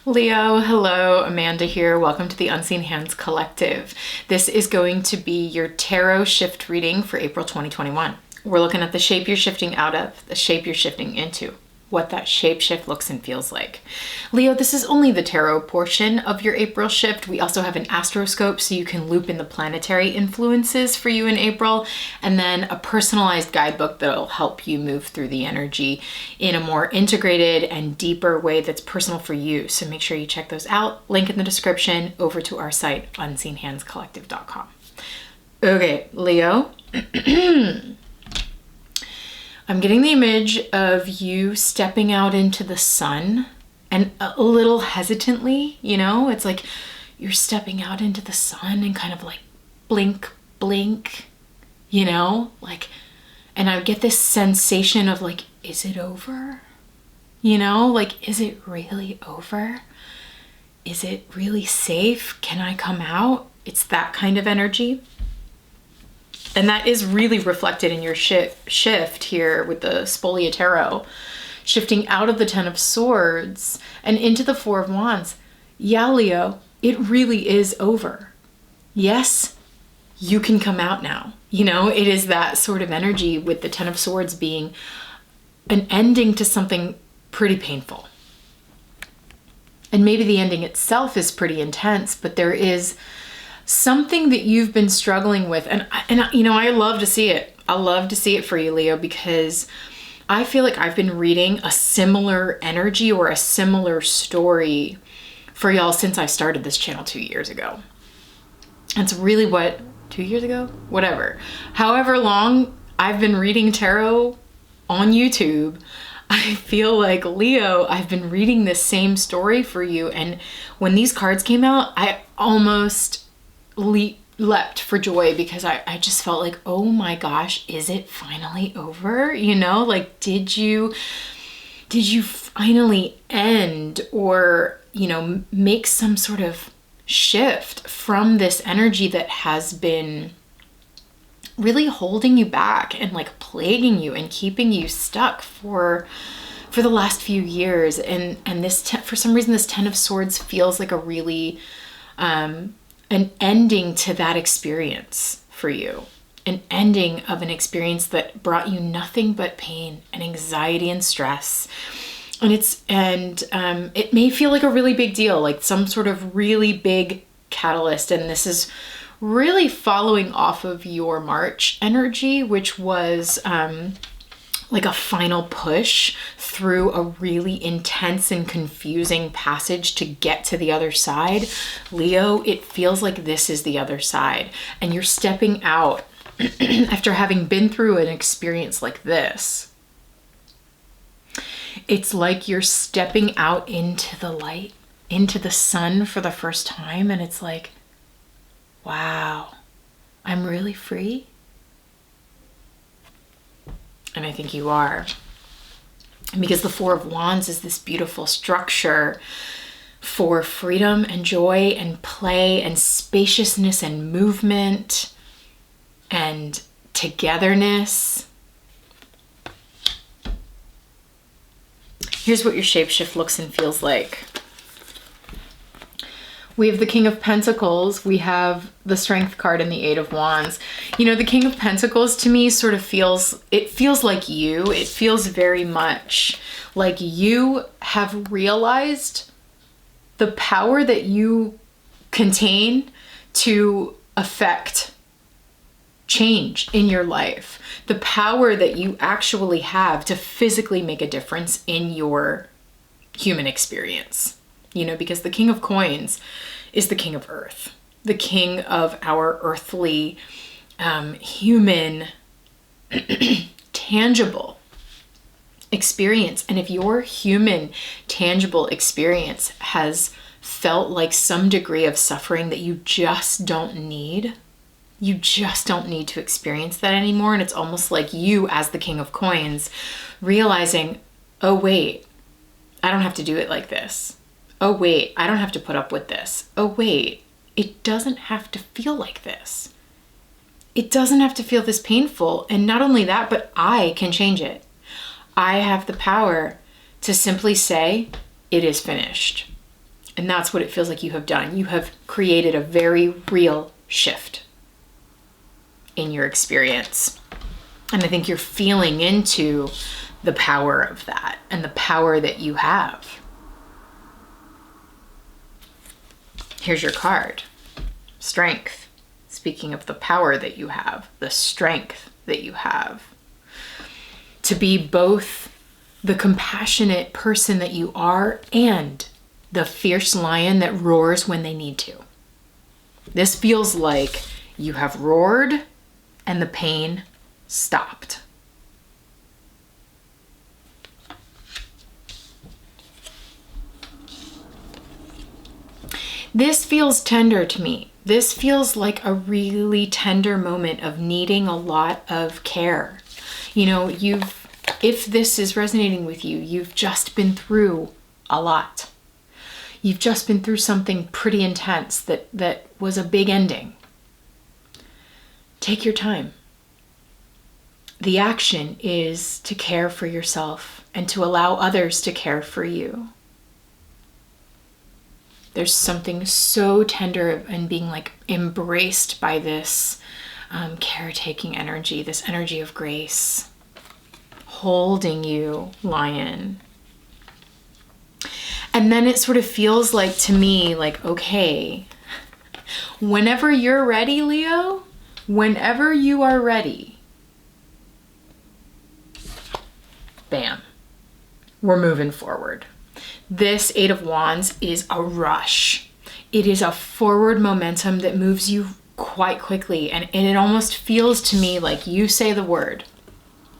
Leo, hello, Amanda here. Welcome to the Unseen Hands Collective. This is going to be your tarot shift reading for April 2021. We're looking at the shape you're shifting out of, the shape you're shifting into, what that shape shift looks and feels like. Leo, this is only the tarot portion of your April shift. We also have an astroscope so you can loop in the planetary influences for you in April, and then a personalized guidebook that'll help you move through the energy in a more integrated and deeper way that's personal for you. So make sure you check those out. Link in the description over to our site, unseenhandscollective.com. Okay, Leo. I'm getting the image of you stepping out into the sun, and a little hesitantly, it's like you're stepping out into the sun and kind of like blink, blink, and I get this sensation of like, is it over? Is it really over? Is it really safe? Can I come out? It's that kind of energy. And that is really reflected in your shift here with the Spolia Tarot, shifting out of the Ten of Swords and into the Four of Wands. Yeah, Leo, it really is over. Yes, you can come out now. It is that sort of energy with the Ten of Swords being an ending to something pretty painful. And maybe the ending itself is pretty intense, but there is something that you've been struggling with. And I love to see it. I love to see it for you, Leo, because I feel like I've been reading a similar energy or a similar story for y'all since I started this channel 2 years ago. That's really 2 years ago? Whatever. However long I've been reading tarot on YouTube, I feel like, Leo, I've been reading this same story for you. And when these cards came out, I almost leapt for joy because I just felt like, oh my gosh, is it finally over? Did you finally end or, make some sort of shift from this energy that has been really holding you back and like plaguing you and keeping you stuck for the last few years. And this, for some reason, this Ten of Swords feels like a really, an ending to that experience for you, an ending of an experience that brought you nothing but pain and anxiety and stress. And it may feel like a really big deal, like some sort of really big catalyst. And this is really following off of your March energy, which was like a final push through a really intense and confusing passage to get to the other side. Leo, it feels like this is the other side, and you're stepping out after having been through an experience like this. It's like you're stepping out into the light, into the sun for the first time, and it's like, wow, I'm really free. And I think you are. Because the Four of Wands is this beautiful structure for freedom and joy and play and spaciousness and movement and togetherness. Here's what your shapeshift looks and feels like. We have the King of Pentacles, we have the Strength card and the Eight of Wands. The King of Pentacles to me sort of feels like you. It feels very much like you have realized the power that you contain to affect change in your life. The power that you actually have to physically make a difference in your human experience. Because the King of Coins is the king of earth, the king of our earthly, human, tangible experience. And if your human, tangible experience has felt like some degree of suffering that you just don't need to experience that anymore. And it's almost like you, as the King of Coins, realizing, oh wait, I don't have to do it like this. Oh wait, I don't have to put up with this. Oh wait, it doesn't have to feel like this. It doesn't have to feel this painful. And not only that, but I can change it. I have the power to simply say, it is finished. And that's what it feels like you have done. You have created a very real shift in your experience. And I think you're feeling into the power of that and the power that you have. Here's your card. Strength. Speaking of the power that you have, the strength that you have. To be both the compassionate person that you are and the fierce lion that roars when they need to. This feels like you have roared and the pain stopped. This feels tender to me. This feels like a really tender moment of needing a lot of care. You know, if this is resonating with you, you've just been through a lot. You've just been through something pretty intense that was a big ending. Take your time. The action is to care for yourself and to allow others to care for you. There's something so tender in being like embraced by this caretaking energy, this energy of grace, holding you, lion. And then it sort of feels like to me, like, okay, whenever you're ready, Leo, whenever you are ready, bam, we're moving forward. This Eight of Wands is a rush. It is a forward momentum that moves you quite quickly. And it almost feels to me like you say the word,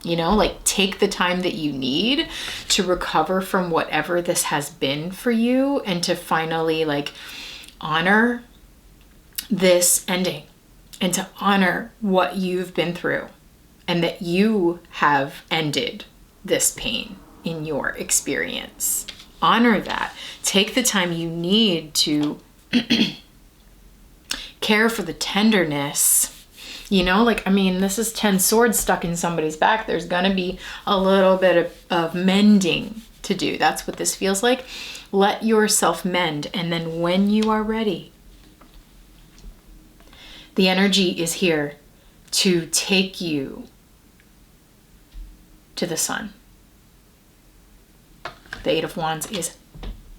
you know, like take the time that you need to recover from whatever this has been for you and to finally like honor this ending and to honor what you've been through and that you have ended this pain in your experience. Honor that. Take the time you need to care for the tenderness. You know, like, I mean, this is 10 swords stuck in somebody's back. There's going to be a little bit of mending to do. That's what this feels like. Let yourself mend. And then when you are ready, the energy is here to take you to the sun. The Eight of Wands is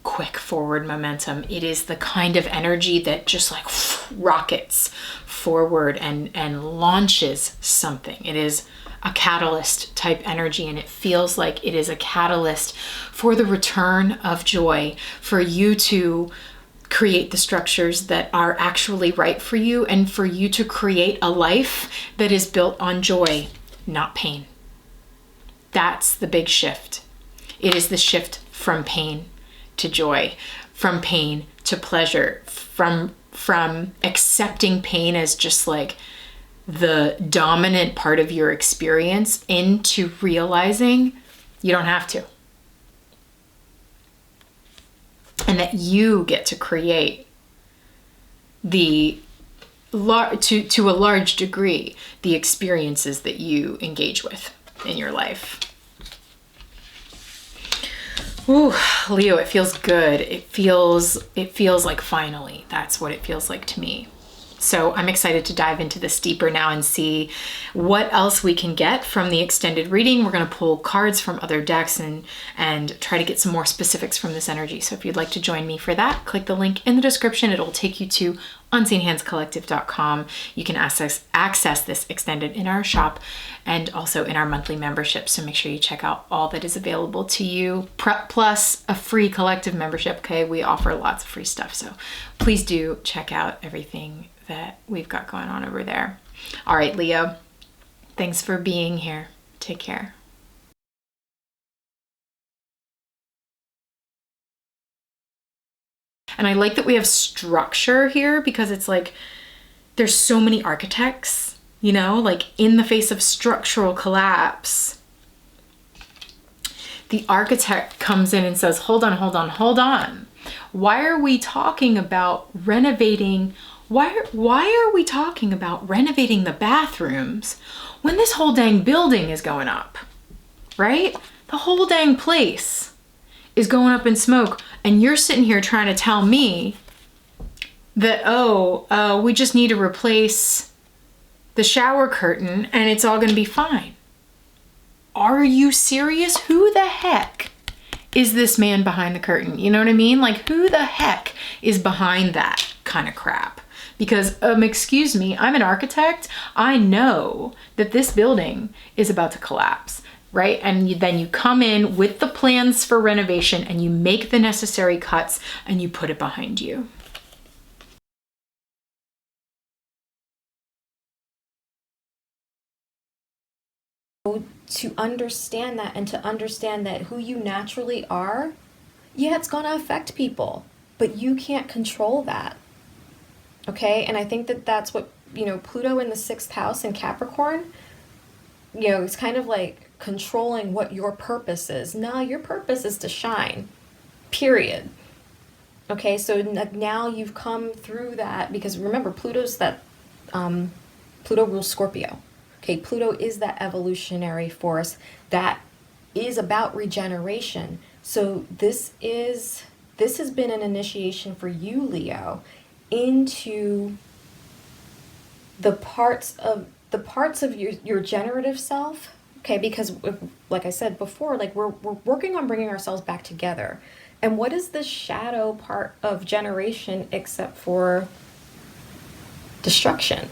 quick forward momentum. It is the kind of energy that just like rockets forward and launches something. It is a catalyst type energy, and it feels like it is a catalyst for the return of joy, for you to create the structures that are actually right for you and for you to create a life that is built on joy, not pain. That's the big shift. It is the shift from pain to joy, from pain to pleasure, from accepting pain as just like the dominant part of your experience into realizing you don't have to. And that you get to create to a large degree the experiences that you engage with in your life. Ooh, Leo, it feels good. It feels like finally. That's what it feels like to me. So I'm excited to dive into this deeper now and see what else we can get from the extended reading. We're going to pull cards from other decks and try to get some more specifics from this energy. So if you'd like to join me for that, click the link in the description. It'll take you to unseenhandscollective.com. You can access this extended in our shop and also in our monthly membership. So make sure you check out all that is available to you, plus a free collective membership. Okay, we offer lots of free stuff. So please do check out everything that we've got going on over there. All right, Leo, thanks for being here. Take care. And I like that we have structure here because it's like there's so many architects, you know, like in the face of structural collapse, the architect comes in and says, hold on. Why are we talking about renovating? Why are we talking about renovating the bathrooms when this whole dang building is going up, right? The whole dang place is going up in smoke And you're sitting here trying to tell me that, we just need to replace the shower curtain and it's all going to be fine. Are you serious? Who the heck is this man behind the curtain? You know what I mean? Like, who the heck is behind that kind of crap? Because, excuse me, I'm an architect. I know that this building is about to collapse, right? And then you come in with the plans for renovation and you make the necessary cuts and you put it behind you. To understand that and to understand that who you naturally are, yeah, it's gonna affect people, but you can't control that. Okay? And I think that that's what, Pluto in the sixth house in Capricorn, it's kind of like controlling what your purpose is. No, your purpose is to shine, period. Okay, so now you've come through that because remember, Pluto rules Scorpio. Okay, Pluto is that evolutionary force that is about regeneration. So this has been an initiation for you, Leo, into the parts of your generative self. Okay, because like I said before, like we're working on bringing ourselves back together. And what is the shadow part of generation except for destruction?